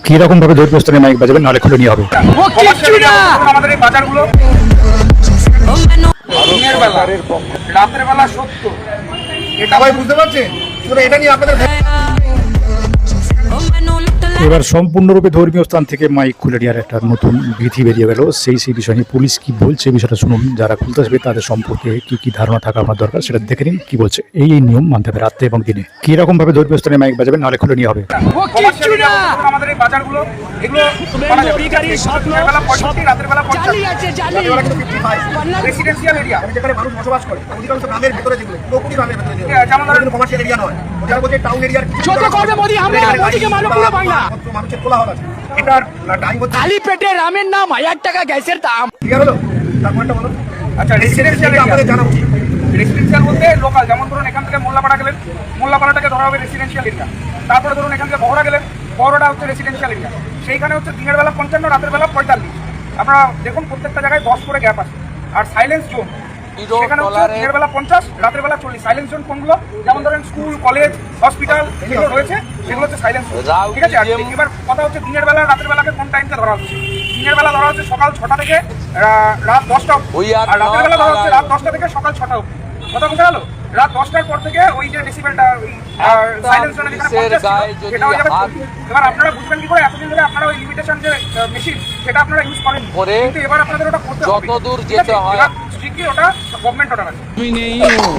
কিরকম ভাবে ধৈর্য স্থানে মাইক বাজাবেন, নাহলে খুলে নিয়ে হবে। আমাদের এই বাজারগুলো দিনের বেলা রাতের বেলা সত্য, এটা ভাই বুঝতে পারছেন? এটা নিয়ে আপনাদের এবার সম্পূর্ণরূপে ধর্মীয় স্থান থেকে মাইক খুলে নেওয়ার একটা নতুন বিধি বেরিয়ে গেল। সেই বিষয় নিয়ে পুলিশ কি বলছে, বিষয়টা শুনুন। যারা খুলতে আসবে তাদের সম্পর্কে কি কি ধারণা থাকা আমার দরকার সেটা দেখে নিন কি বলছে। এই নিয়ম মানতে হবে রাতে এবং দিনে। কিরকম ভাবে ধর্মীয় স্থানে মাইক বাজাবেন, নাহলে খুলে নিয়ে হবে। আমাদের এই বাজারগুলো এগুলো রাতের বেলা রেসিডেন্সিয়াল এরিয়া, যেখানে মানুষ বসবাস করে, অধিকাংশ গ্রামের ভিতরে, যেগুলো পুরোপুরি গ্রামের ভিতরে, যেমন ধরেন কমার্শিয়াল এরিয়া নয়, যারা বলছে টাউন এরিয়ার মানুষের কোলাহল আছে। এটার টাইম হচ্ছে খালি পেটে রামের নাম 1000 টাকা গ্যাসের দাম। ঠিক হলো, তারপরটা বলো। আচ্ছা, রেসিডেন্সিয়াল আমাদের জানা উচিত। রেসিডেন্সিয়াল বলতে লোকাল, যেমন ধরুন এখান থেকে মোল্লাপাড়া গেলেন, মোল্লাপাড়াটাকে ধরা হবে রেসিডেন্সিয়াল এরিয়া। তারপরে ধরুন এখান থেকে বহরা গেলেন, বহরাটা হচ্ছে রেসিডেন্সিয়াল এরিয়া। সেইখানে হচ্ছে দিনের বেলা 55, রাতের বেলা 45। আপনারা দেখুন প্রত্যেকটা জায়গায় 10 করে গ্যাপ আছে। আর সাইলেন্স জোন সেখানে হচ্ছে দিনের বেলা 50, রাতের বেলা 40। সাইলেন্স জোন কোনগুলো? যেমন ধরেন স্কুল, কলেজ, হসপিটাল যেগুলো রয়েছে সেগুলো হচ্ছে সাইলেন্স জোন। ঠিক আছে। এবার কথা হচ্ছে দিনের বেলা রাতের বেলাকে কোন টাইমটা ধরা হচ্ছে? দিনের বেলা ধরা হচ্ছে সকাল 6টা থেকে রাত 10টা অবধি, আর রাতের বেলা ধরা হচ্ছে রাত 10টা থেকে সকাল 6টা অবধি। কথা বোঝা গেল? রাত 10টার পর থেকে ওই যে ডেসিবেলটা সাইলেন্স জোনে যেখানে 50 ছিল সেটা হয়ে যাবে 40। এবার আপনারা বুঝবেন কি করে? এতদিন ধরে আপনারা ওই লিমিটেশন যে মেশিন সেটা আপনারা ইউজ করেন, কিন্তু এবার আপনাদের ওটা করতে হবে। যতদূর যেতে হয় স্ট্রিক্টলি ওটা গভর্নমেন্ট অর্ডার আছে।